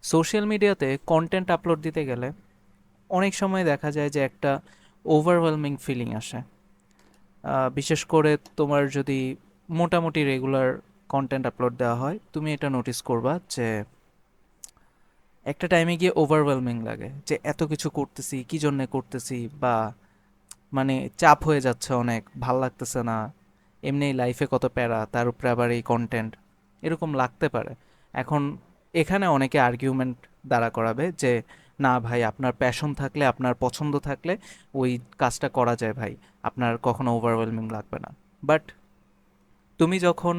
Social মিডিয়াতে content upload দিতে গেলে অনেক সময় দেখা যায় যে একটা ওভারওয়েলমিং ফিলিং আসে। বিশেষ করে তোমার যদি মোটামুটি রেগুলার কন্টেন্ট আপলোড দেওয়া হয়, তুমি এটা নোটিস করবা যে একটা টাইমে গিয়ে ওভারওয়েলমিং লাগে যে এত কিছু করতেছি, কী জন্যে করতেছি, বা মানে চাপ হয়ে যাচ্ছে, অনেক ভাল লাগতেছে না, এমনি লাইফে কত প্যারা, তার উপরে আবার এই কন্টেন্ট, এরকম লাগতে পারে। এখন এখানে অনেকে আর্গুমেন্ট দাঁড়া করাবে যে না ভাই, আপনার প্যাশন থাকলে, আপনার পছন্দ থাকলে ওই কাজটা করা যায় ভাই, আপনার কখনো ওভারওয়েলমিং লাগবে না। বাট তুমি যখন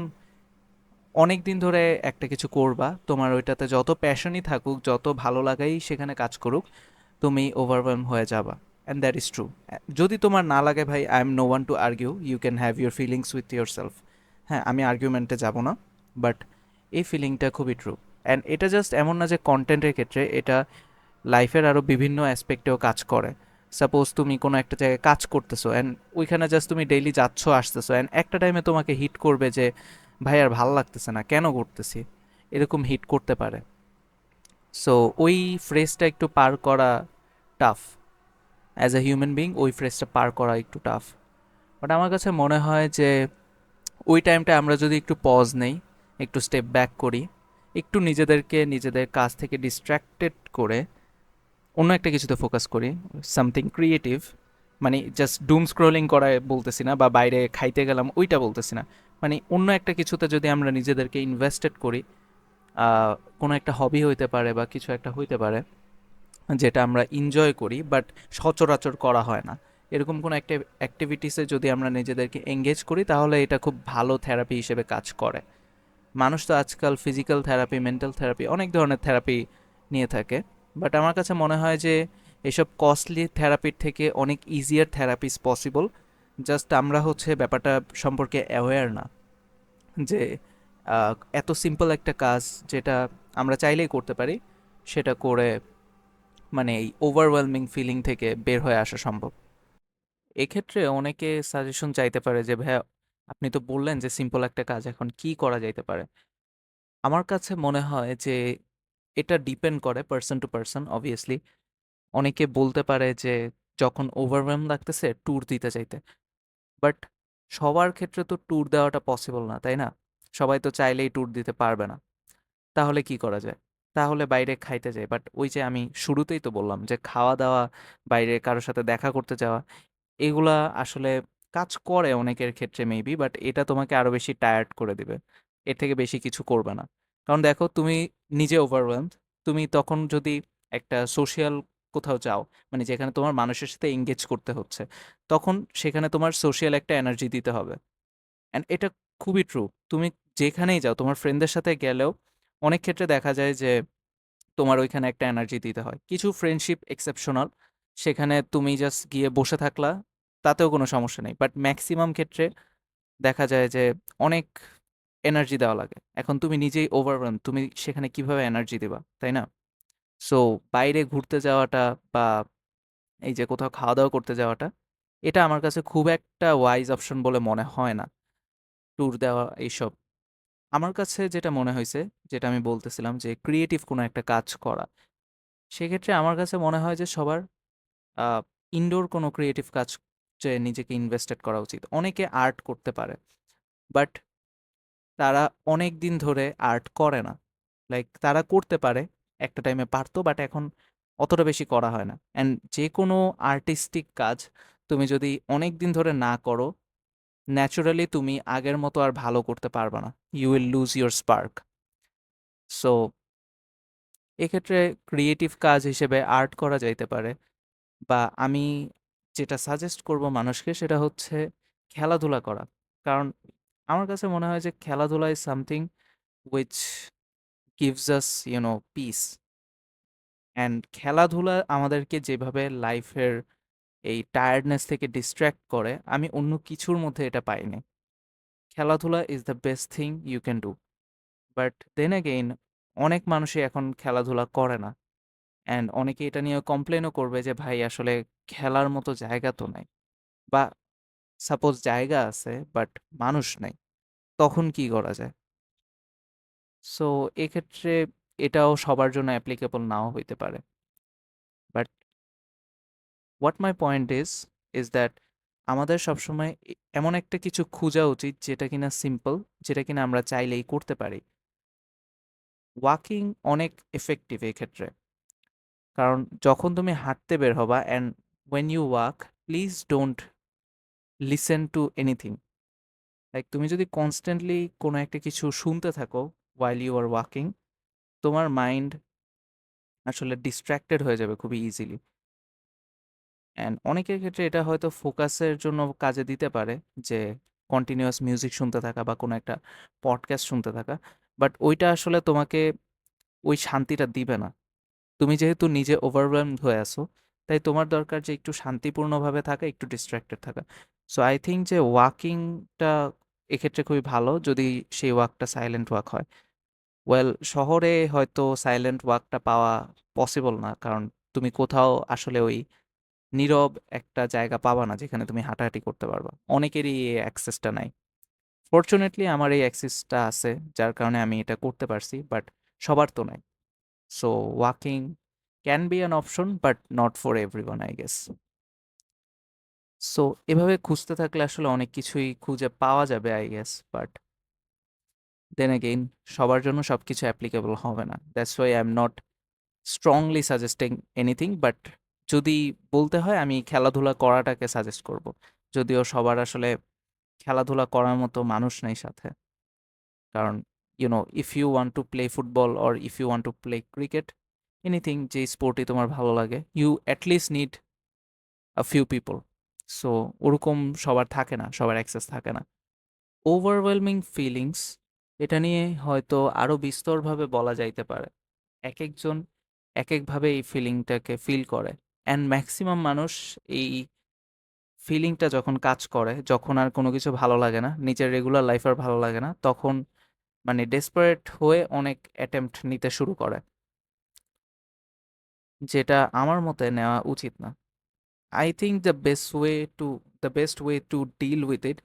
অনেক দিন ধরে একটা কিছু করবা, তোমার ওইটাতে যত প্যাশনই থাকুক, যত ভালো লাগাই সেখানে কাজ করুক, তুমি ওভারওয়েলম হয়ে যাবা। And that is true. যদি তোমার না লাগে ভাই, I am no one to argue, you can have your feelings with yourself. হ্যাঁ, আমি আর্গুমেন্টে যাব না, বাট এই ফিলিংটা খুবই ট্রু। অ্যান্ড এটা জাস্ট এমন না যে কন্টেন্টের ক্ষেত্রে, এটা লাইফের আরও বিভিন্ন অ্যাসপেক্টেও কাজ করে। সাপোজ তুমি কোনো একটা জায়গায় কাজ করতেছো, অ্যান্ড ওইখানে জাস্ট তুমি ডেইলি যাচ্ছ আসতেছো, অ্যান্ড একটা টাইমে তোমাকে হিট করবে যে ভাই আর ভাল লাগতেছে না, কেন করতেছি, এরকম হিট করতে পারে। সো ওই ফ্রেজটা একটু পার করা tough. As a human being ওই ফ্রেজটা পার করা একটু টাফ। বাট আমার কাছে মনে হয় যে ওই টাইমটা আমরা যদি একটু পজ নেই, একটু স্টেপ ব্যাক করি, একটু নিজেদেরকে নিজেদের কাজ থেকে ডিস্ট্র্যাক্টেড করে অন্য একটা কিছুতে ফোকাস করি, সামথিং ক্রিয়েটিভ, মানে জাস্ট ডুম স্ক্রোলিং করায় বলতেছি না, বা বাইরে খাইতে গেলাম ওইটা বলতেছি না, মানে অন্য একটা কিছুতে যদি আমরা নিজেদেরকে ইনভেস্টেড করি, কোনো একটা হবি হইতে পারে বা কিছু একটা হইতে পারে যেটা আমরা এনজয় করি বাট সচরাচর করা হয় না, এরকম কোনো একটা অ্যাক্টিভিটিসে যদি আমরা নিজেদেরকে এঙ্গেজ করি, তাহলে এটা খুব ভালো থেরাপি হিসেবে কাজ করে। মানুষ তো আজকাল ফিজিক্যাল থেরাপি, মেন্টাল থেরাপি, অনেক ধরনের থেরাপি নিয়ে থাকে। বাট আমার কাছে মনে হয় যে এসব কস্টলি থেরাপির থেকে অনেক ইজিয়ার থেরাপিস পসিবল। জাস্ট আমরা হচ্ছে ব্যাপারটা সম্পর্কে অ্যাওয়্যার না, যে এত সিম্পল একটা কাজ যেটা আমরা চাইলেই করতে পারি, সেটা করে মানে এই ওভারওয়েলমিং ফিলিং থেকে বের হয়ে আসা সম্ভব। এক্ষেত্রে অনেকে সাজেশন চাইতে পারে যে ভাইয়া, আপনি তো বললেন যে সিম্পল একটা কাজ, এখন কি করা যাইতে পারে? আমার কাছে মনে হয় যে এটা ডিপেন্ড করে পার্সন টু পার্সন, অবভিয়াসলি। অনেকে বলতে পারে যে যখন ওভারওয়েলম লাগতেছে ট্যুর দিতে চাইতে, বাট সবার ক্ষেত্রে তো ট্যুর দেওয়াটা পসিবল না, তাই না? সবাই তো চাইলেই ট্যুর দিতে পারবে না। তাহলে কি করা যায়? তাহলে বাইরে খাইতে যাই, বাট ওই যে আমি শুরুতেই তো বললাম যে খাওয়া দাওয়া, বাইরে কারোর সাথে দেখা করতে যাওয়া, এগুলা আসলে কাজ করে অনেকের ক্ষেত্রে মেবি, বাট এটা তোমাকে আরো বেশি টায়ার্ড করে দিবে। এর থেকে বেশি কিছু করবে না। কারণ দেখো, তুমি নিজে ওভারওয়েলমড, তুমি তখন যদি একটা সোশ্যাল কোথাও যাও, মানে যেখানে তোমার মানুষের সাথে এঙ্গেজ করতে হচ্ছে, তখন সেখানে তোমার সোশ্যাল একটা এনার্জি দিতে হবে। অ্যান্ড এটা খুবই ট্রু। তুমি যেখানেই যাও, তোমার ফ্রেন্ডদের সাথে গেলেও অনেক ক্ষেত্রে দেখা যায় যে তোমার ওইখানে একটা এনার্জি দিতে হয়। কিছু ফ্রেন্ডশিপ এক্সেপশনাল, সেখানে তুমি জাস্ট গিয়ে বসে থাকলা, তাতেও কোনো সমস্যা নেই। বাট ম্যাক্সিমাম ক্ষেত্রে দেখা যায় যে অনেক এনার্জি দেওয়া লাগে। এখন তুমি নিজেই ওভারওয়েলম, তুমি সেখানে কিভাবে এনার্জি দিবা, তাই না? সো বাইরে ঘুরতে যাওয়াটা বা এই যে কোথাও খাওয়া দাওয়া করতে যাওয়াটা, এটা আমার কাছে খুব একটা ওয়াইজ অপশন বলে মনে হয় না। ট্যুর দেওয়া এইসব, আমার কাছে যেটা মনে হয়েছে, যেটা আমি বলতেছিলাম যে ক্রিয়েটিভ কোনো একটা কাজ করা, সেক্ষেত্রে আমার কাছে মনে হয় যে সবার ইনডোর কোনো ক্রিয়েটিভ কাজ যে নিজেকে ইনভেস্টেড করা উচিত। অনেকে আর্ট করতে পারে, বাট তারা অনেক দিন ধরে আর্ট করে না। লাইক তারা করতে পারে, একটা টাইমে পারতো, বাট এখন অতটা বেশি করা হয় না। অ্যান্ড যে কোনো আর্টিস্টিক কাজ তুমি যদি অনেক দিন ধরে না করো, ন্যাচুরালি তুমি আগের মতো আর ভালো করতে পারবে না। You will lose your spark. So এক্ষেত্রে ক্রিয়েটিভ কাজ হিসেবে আর্ট করা যাইতে পারে। বা আমি যেটা সাজেস্ট করব মানুষকে, সেটা হচ্ছে খেলাধুলা করা। কারণ আমার কাছে মনে হয় যে খেলাধুলা is something which gives us piece. And খেলাধুলা আমাদেরকে যেভাবে লাইফের এই টায়ার্ডনেস থেকে ডিস্ট্র্যাক্ট করে, আমি অন্য কিছুর মধ্যে এটা পাইনি। খেলাধুলা is the best thing you can do. But then again, অনেক মানুষই এখন খেলাধুলা করে না। অ্যান্ড অনেকে এটা নিয়ে কমপ্লেনও করবে যে ভাই আসলে খেলার মতো জায়গা তো নাই, বা সাপোজ জায়গা আছে বাট মানুষ নাই, তখন কি করা যায়? সো এক্ষেত্রে এটাও সবার জন্য অ্যাপ্লিকেবল নাও হইতে পারে। But what my point is that আমাদের সবসময় এমন একটা কিছু খোঁজা উচিত যেটা কিনা সিম্পল, যেটা কিনা আমরা চাইলেই করতে পারি। ওয়াকিং অনেক এফেক্টিভ এই ক্ষেত্রে। কারণ যখন তুমি হাঁটতে বের হবা and when you walk, please don't listen to anything. Like তুমি যদি কনস্ট্যান্টলি কোনো একটা কিছু শুনতে থাকো ওয়াইল ইউ আর ওয়াকিং, তোমার মাইন্ড আসলে ডিস্ট্র্যাক্টেড হয়ে যাবে খুবই ইজিলি। অ্যান্ড অনেকের ক্ষেত্রে এটা হয়তো ফোকাসের জন্য কাজে দিতে পারে, যে কন্টিনিউয়াস মিউজিক শুনতে থাকা বা কোনো একটা পডকাস্ট শুনতে থাকা। বাট ওইটা আসলে তোমাকে ওই শান্তিটা দিবে না। তুমি যেহেতু নিজে ওভারওয়েলমড হয়ে আছো, তাই তোমার দরকার যে একটু শান্তিপূর্ণভাবে থাকা, একটু ডিস্ট্র্যাক্টেড থাকা। সো আই থিঙ্ক যে ওয়াকিংটা এক্ষেত্রে খুবই ভালো যদি সেই ওয়াকটা সাইলেন্ট ওয়াক হয়। ওয়েল, শহরে হয়তো সাইলেন্ট ওয়াকটা পাওয়া পসিবল না, কারণ তুমি কোথাও আসলে ওই নীরব একটা জায়গা পাবা না যেখানে তুমি হাঁটাহাঁটি করতে পারবা। অনেকেরই এই অ্যাক্সেসটা নাই। ফর্চুনেটলি আমার এই অ্যাক্সেসটা আছে, যার কারণে আমি এটা করতে পারছি, বাট সবার তো নাই। So walking can be an option, but not for everyone I guess. So এভাবে খুঁজতে থাকলে আসলে অনেক কিছুই খুঁজে পাওয়া যাবে I guess, but then again সবার জন্য সব কিছু অ্যাপ্লিকেবল হবে না। That's why I am not strongly suggesting anything. But যদি বলতে হয়, আমি খেলাধুলা করাটাকে সাজেস্ট করব, যদিও সবার আসলে খেলাধুলা করার মতো মানুষ নেই সাথে। কারণ if you want to play football or if you want to play cricket, anything যে স্পোর্টই তোমার ভালো লাগে, you at least need a few people. So ওরকম সবার থাকে না, সবার অ্যাক্সেস থাকে না। ওভারওয়েলমিং ফিলিংস, এটা নিয়ে হয়তো আরও বিস্তরভাবে বলা যাইতে পারে। একেকজন একেকভাবে এই ফিলিংটাকে ফিল করে। অ্যান্ড ম্যাক্সিমাম মানুষ এই ফিলিংটা যখন কাজ করে, যখন আর কোনো কিছু ভালো লাগে না, নিজের রেগুলার লাইফ আর ভালো লাগে না, তখন মানে ডেসপারেট হয়ে অনেক অ্যাটেম্প্ট নিতে শুরু করে, যেটা আমার মতে নেওয়া উচিত না। I think the best way to deal with it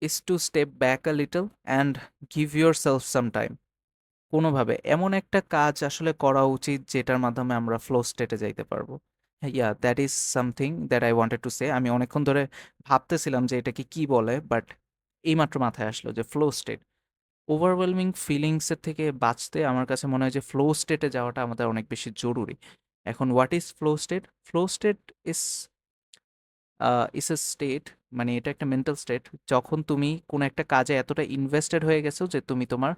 is to step back a little and give yourself some time. কোনোভাবে এমন একটা কাজ আসলে করা উচিত যেটার মাধ্যমে আমরা ফ্লো স্টেটে যাইতে পারবো। Yeah, that is something that I wanted to say. আমি অনেকক্ষণ ধরে ভাবতেছিলাম যে এটাকে কি বলে, বাট এইমাত্র মাথায় আসলো যে ফ্লো স্টেট। ওভারওয়েলমিং ফিলিংসের থেকে বাঁচতে আমার কাছে মনে হয় যে ফ্লো স্টেটে যাওয়াটা আমাদের অনেক বেশি জরুরি। এখন what is flow state? Flow state is is a state, মানে এটা একটা মেন্টাল স্টেট যখন তুমি কোনো একটা কাজে এতটা ইনভেস্টেড হয়ে গেছো যে তুমি তোমার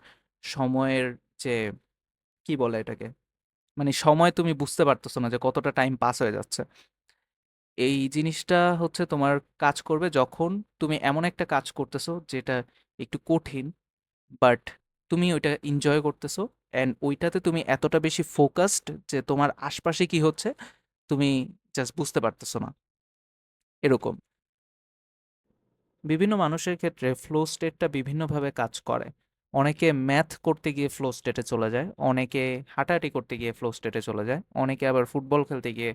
সময়ের যে, কি বলে এটাকে, মানে সময় তুমি বুঝতে পারতেছো না যে কতটা টাইম পাস হয়ে যাচ্ছে। এই জিনিসটা হচ্ছে তোমার কাজ করবে যখন তুমি এমন একটা কাজ করতেছো যেটা একটু কঠিন, বাট তুমি ওইটা এনজয় করতেছো। অ্যান্ড ওইটাতে তুমি এতটা বেশি ফোকাসড যে তোমার আশপাশে কি হচ্ছে তুমি জাস্ট বুঝতে পারতেছো না, এরকম। বিভিন্ন মানুষের ক্ষেত্রে ফ্লো স্টেটটা বিভিন্নভাবে কাজ করে। অনেকে ম্যাথ করতে গিয়ে ফ্লো স্টেটে চলে যায়, অনেকে হাঁটাহাঁটি করতে গিয়ে ফ্লো স্টেটে চলে যায়, অনেকে আবার ফুটবল খেলতে গিয়ে,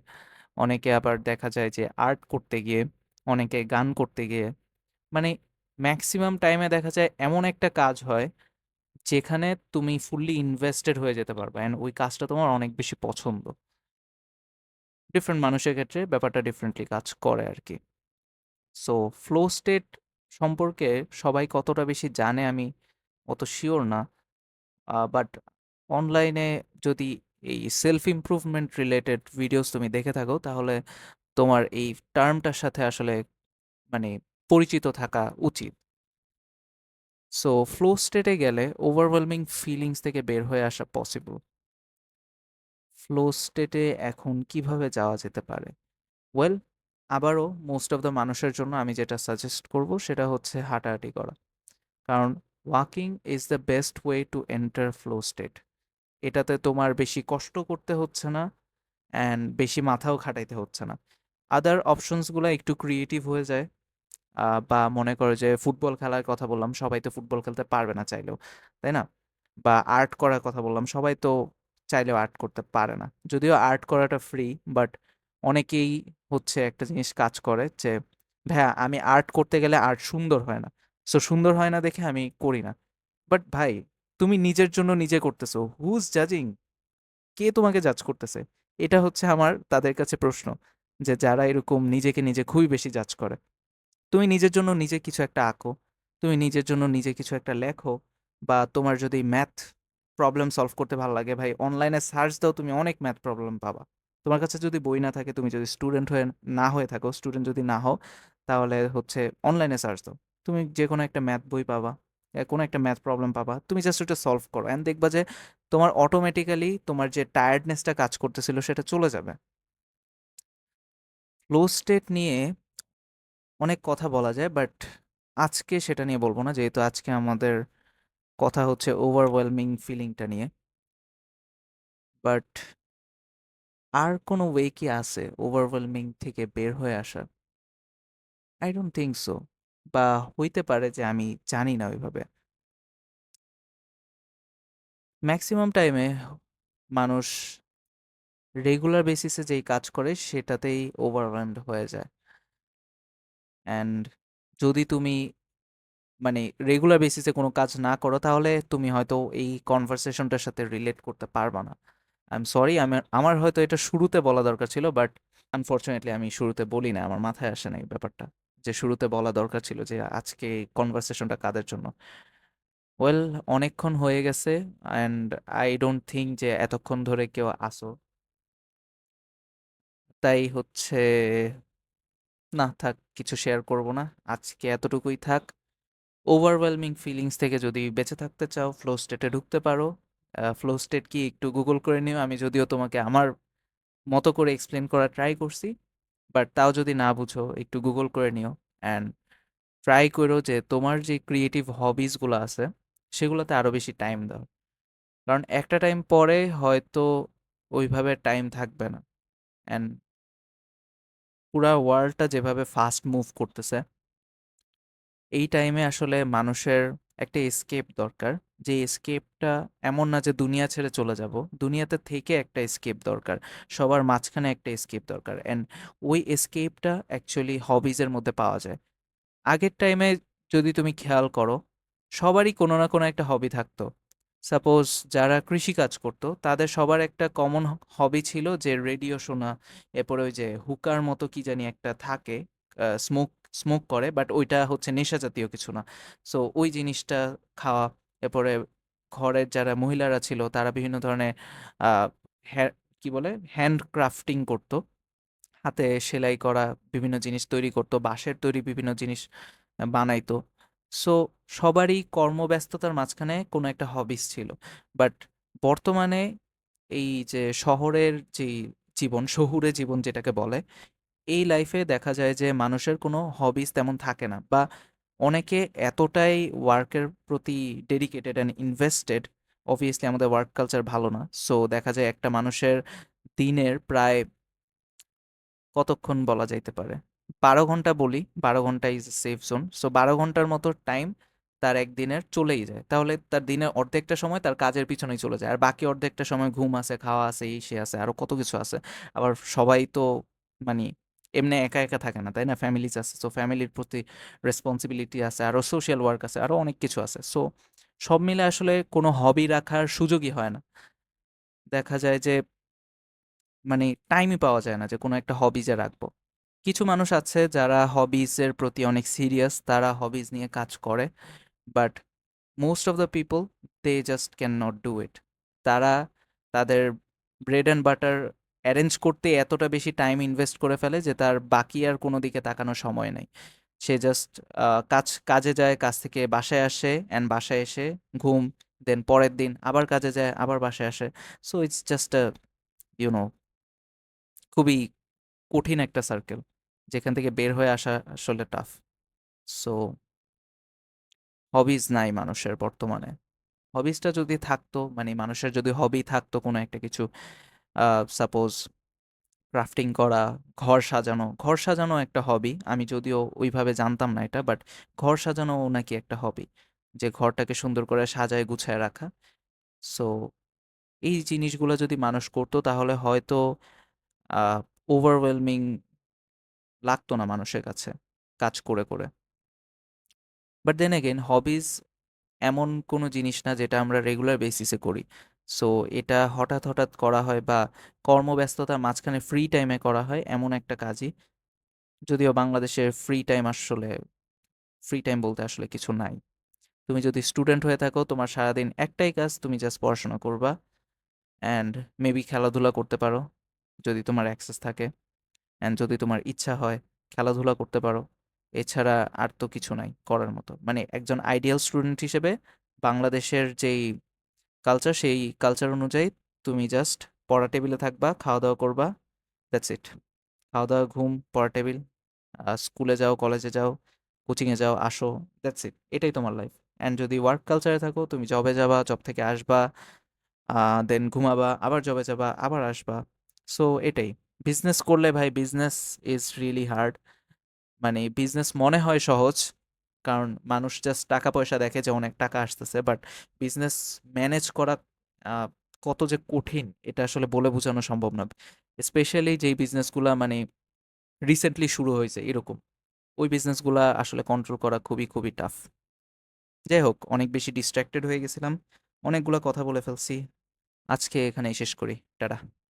অনেকে আবার দেখা যায় যে আর্ট করতে গিয়ে, অনেকে গান করতে গিয়ে, মানে ম্যাক্সিমাম টাইমে দেখা যায় এমন একটা কাজ হয় যেখানে তুমি ফুললি ইনভেস্টেড হয়ে যেতে পারবে অ্যান্ড ওই কাজটা তোমার অনেক বেশি পছন্দ। ডিফারেন্ট মানুষের ক্ষেত্রে ব্যাপারটা ডিফারেন্টলি কাজ করে আর কি। সো ফ্লো স্টেট সম্পর্কে সবাই কতটা বেশি জানে আমি অত শিওর না। বাট অনলাইনে যদি এই সেলফ ইমপ্রুভমেন্ট রিলেটেড ভিডিওস তুমি দেখে থাকো, তাহলে তোমার এই টার্মটার সাথে আসলে মানে পরিচিত থাকা উচিত। সো ফ্লো স্টেটে গেলে ওভারওয়েলমিং ফিলিংস থেকে বের হয়ে আসা পসিবল। ফ্লো স্টেটে এখন কিভাবে যাওয়া যেতে পারে? ওয়েল, আবারও মোস্ট অফ দ্য মানুষের জন্য আমি যেটা সাজেস্ট করব সেটা হচ্ছে হাঁটাহাঁটি করা। কারণ walking is the best way to enter flow state. এটাতে তোমার বেশি কষ্ট করতে হচ্ছে না অ্যান্ড বেশি মাথাও খাটাইতে হচ্ছে না। আদার অপশনসগুলো একটু ক্রিয়েটিভ হয়ে যায়। বা মনে করো যে ফুটবল খেলার কথা বললাম, সবাই তো ফুটবল খেলতে পারবে না চাইলেও, তাই না? বা আর্ট করার কথা বললাম, সবাই তো চাইলেও আর্ট করতে পারে না, যদিও আর্ট করাটা ফ্রি। বাট অনেকেই হচ্ছে একটা জিনিস কাজ করে যে, ভাইয়া আমি আর্ট করতে গেলে আর্ট সুন্দর হয় না, সো সুন্দর হয় না দেখে আমি করি না। বাট ভাই, তুমি নিজের জন্য নিজে করতেছো, হুজ জাজিং? কে তোমাকে জাজ করতেছে? এটা হচ্ছে আমার তাদের কাছে প্রশ্ন, যে যারা এরকম নিজেকে নিজে খুবই বেশি জাজ করে। তুমি নিজের জন্য নিজে কিছু একটা আঁকো, তুমি নিজের জন্য নিজে কিছু একটা লেখো, বা তোমার যদি ম্যাথ প্রবলেম সলভ করতে ভালো লাগে, ভাই অনলাইনে সার্চ দাও, তুমি অনেক ম্যাথ প্রবলেম পাবা। তোমার কাছে যদি বই না থাকে, তুমি যদি স্টুডেন্ট হয়ে না হয়ে থাকো, স্টুডেন্ট যদি না হও, তাহলে হচ্ছে অনলাইনে সার্চ দাও, তুমি যে কোনো একটা ম্যাথ বই পাবা, কোনো একটা ম্যাথ প্রবলেম পাবা, তুমি জাস্ট ওটা সলভ করো অ্যান্ড দেখবা যে তোমার অটোমেটিক্যালি তোমার যে টায়ার্ডনেসটা কাজ করতেছিল সেটা চলে যাবে। ফ্লো স্টেট নিয়ে অনেক কথা বলা যায়, বাট আজকে সেটা নিয়ে বলবো না, যেহেতু আজকে আমাদের কথা হচ্ছে ওভারওয়েলমিং ফিলিংটা নিয়ে। বাট আর কোনো ওয়ে কি আছে ওভারওয়েলমিং থেকে বের হয়ে আসার? I don't think so. বা হইতে পারে যে আমি জানি না ওইভাবে। ম্যাক্সিমাম টাইমে মানুষ রেগুলার বেসিসে যেই কাজ করে সেটাতেই ওভারওয়েলমড হয়ে যায়। অ্যান্ড যদি তুমি মানে রেগুলার বেসিসে কোনো কাজ না করো, তাহলে তুমি হয়তো এই কনভারসেশনটার সাথে রিলেট করতে পারবা না। আই এম সরি, আমার আমার হয়তো এটা শুরুতে বলা দরকার ছিল, বাট আনফরচুনেটলি আমি শুরুতে বলি না, আমার মাথায় আসে না এই ব্যাপারটা, যে শুরুতে বলা দরকার ছিল যে আজকে এই কনভারসেশনটা কাদের জন্য। ওয়েল, অনেকক্ষণ হয়ে গেছে, অ্যান্ড আই ডোন্ট থিঙ্ক যে এতক্ষণ ধরে কেউ আসো, তাই হচ্ছে না থাক, কিছু শেয়ার করব না, আজকে এতটুকুই থাক। ওভারওয়েলমিং ফিলিংস থেকে যদি বেঁচে থাকতে চাও, ফ্লো স্টেটে ঢুকতে পারো। ফ্লো স্টেট কি একটু গুগল করে নিও, আমি যদিও তোমাকে আমার মতো করে এক্সপ্লেন করার ট্রাই করছি, বাট তাও যদি না বুঝো একটু গুগল করে নিও। অ্যান্ড ট্রাই করো যে তোমার যে ক্রিয়েটিভ হবিসগুলো আছে সেগুলোতে আরও বেশি টাইম দাও, কারণ একটা টাইম পরে হয়তো ওইভাবে টাইম থাকবে না। অ্যান্ড পুরা ওয়ার্ল্ডটা যেভাবে ফাস্ট মুভ করতেছে, এই টাইমে আসলে মানুষের একটা এসকেপ দরকার। যে এসকেপটা এমন না যে দুনিয়া ছেড়ে চলে যাব, দুনিয়াতে থেকে একটা এসকেপ দরকার, সবার মাঝখানে একটা এসকেপ দরকার। অ্যান্ড ওই এসকেপটা অ্যাকচুয়ালি হবিজের মধ্যে পাওয়া যায়। আগের টাইমে যদি তুমি খেয়াল করো, সবারই কোনো না কোনো একটা হবি থাকতো। সাপোজ যারা কৃষিকাজ করতো তাদের সবার একটা কমন হবি ছিল যে রেডিও শোনা, এরপরে ওই যে হুকার মতো কি জানি একটা থাকে, স্মোক স্মোক করে, বাট ওইটা হচ্ছে নেশা জাতীয় কিছু না। সো ওই জিনিসটা খাওয়া। এরপরে ঘরের যারা মহিলারা ছিল তারা বিভিন্ন ধরনের আহ, কি বলে, হ্যান্ড ক্রাফটিং করতো, হাতে সেলাই করা বিভিন্ন জিনিস তৈরি করতো, বাঁশের তৈরি বিভিন্ন জিনিস বানাইতো। সো সবারই কর্মব্যস্ততার মাঝখানে কোনো একটা হবিস ছিল। বাট বর্তমানে এই যে শহরের যেই জীবন, শহুরে জীবন যেটাকে বলে, এই লাইফে দেখা যায় যে মানুষের কোনো হবিস তেমন থাকে না, বা অনেকে এতটাই ওয়ার্কের প্রতি ডেডিকেটেড অ্যান্ড ইনভেস্টেড। অবভিয়াসলি আমাদের ওয়ার্ক কালচার ভালো না, সো দেখা যায় একটা মানুষের দিনের প্রায় কতক্ষণ বলা যাইতে পারে, 12 ঘন্টা বলি, 12 ঘন্টা ইজ সেফ জোন। সো 12 ঘন্টার মতো টাইম তার একদিনের চলেই যায়, তাহলে তার দিনের অর্ধেকটা সময় তার কাজের পিছনেই চলে যায়, আর বাকি অর্ধেকটা সময় ঘুম আছে, খাওয়া আছে, এই সে আছে, আরো কত কিছু আছে। আবার সবাই তো মানে এমনি একা একা থাকে না, তাই না? ফ্যামিলিজ আছে, সো ফ্যামিলির প্রতি রেসপন্সিবিলিটি আছে, আরো সোশ্যাল ওয়ার্ক আছে, আরো অনেক কিছু আছে। সো সব মিলে আসলে কোনো হবি রাখার সুযোগই হয় না। দেখা যায় যে মানে টাইমই পাওয়া যায় না যে কোনো একটা হবি যে রাখবো। কিছু মানুষ আছে যারা হবিজের প্রতি অনেক সিরিয়াস, তারা হবিজ নিয়ে কাজ করে, but most of the people they just can not do it. তারা তাদের ব্রেড অ্যান্ড বাটার অ্যারেঞ্জ করতে এতটা বেশি টাইম ইনভেস্ট করে ফেলে যে তার বাকি আর কোনো দিকে তাকানোর সময় নেই। সে জাস্ট কাজে যায়, কাজ থেকে বাসায় আসে, অ্যান্ড বাসায় এসে ঘুম, দেন পরের দিন আবার কাজে যায়, আবার বাসায় আসে। So it's just a YONO খুবই কঠিন একটা সার্কেল, যেখান থেকে বের হয়ে আসা আসলে টাফ। সো হবিজ নাই মানুষের বর্তমানে। হবিসটা যদি থাকতো, মানে মানুষের যদি হবি থাকতো কোনো একটা কিছু, সাপোজ ক্রাফটিং করা, ঘর সাজানো একটা হবি। আমি যদিও ওইভাবে জানতাম না এটা, বাট ঘর সাজানোও নাকি একটা হবি, যে ঘরটাকে সুন্দর করে সাজায় গুছায় রাখা। সো এই জিনিসগুলো যদি মানুষ করতো তাহলে হয়তো ওভারওয়েলমিং লাগতো না মানুষের কাছে কাজ করে করে। বাট দেন এগেইন হবিজ এমন কোনো জিনিস না যেটা আমরা রেগুলার বেসিসে করি। সো এটা হঠাৎ হঠাৎ করা হয় বা কর্মব্যস্ততার মাঝখানে ফ্রি টাইমে করা হয় এমন একটা কাজই। যদিও বাংলাদেশের ফ্রি টাইম বলতে আসলে কিছু নাই। তুমি যদি স্টুডেন্ট হয়ে থাকো, তোমার সারাদিন একটাই কাজ, তুমি জাস্ট পড়াশোনা করবা অ্যান্ড মেবি খেলাধুলা করতে পারো যদি তোমার অ্যাক্সেস থাকে, অ্যান্ড যদি তোমার ইচ্ছা হয় খেলাধুলা করতে পারো। এছাড়া আর তো কিছু নাই করার মতো। মানে একজন আইডিয়াল স্টুডেন্ট হিসেবে বাংলাদেশের যেই কালচার, সেই কালচার অনুযায়ী তুমি জাস্ট পড়া টেবিলে থাকবা, খাওয়া দাওয়া করবা, দ্যাটস ইট। খাওয়া দাওয়া, ঘুম, পড়া টেবিল, স্কুলে যাও, কলেজে যাও, কোচিংয়ে যাও, আসো, দ্যাটস ইট। এটাই তোমার লাইফ। অ্যান্ড যদি ওয়ার্ক কালচারে থাকো, তুমি জবে যাবা, জব থেকে আসবা, দেন ঘুমাবা, আবার জবে যাবা, আবার আসবা। সো এটাই। বিজনেস করলে ভাই, বিজনেস ইজ রিয়েলি হার্ড। মানে বিজনেস মনে হয় সহজ, কারণ মানুষ জাস্ট টাকা পয়সা দেখে যে অনেক টাকা আসতেছে, বাট বিজনেস ম্যানেজ করা আহ, কত যে কঠিন এটা আসলে বলে বোঝানো সম্ভব না। স্পেশালি যেই বিজনেসগুলা মানে রিসেন্টলি শুরু হয়েছে এরকম, ওই বিজনেসগুলা আসলে কন্ট্রোল করা খুবই খুবই টাফ। যাই হোক, অনেক বেশি ডিস্ট্র্যাক্টেড হয়ে গেছিলাম, অনেকগুলো কথা বলে ফেলছি। আজকে এখানেই শেষ করি। টাটা।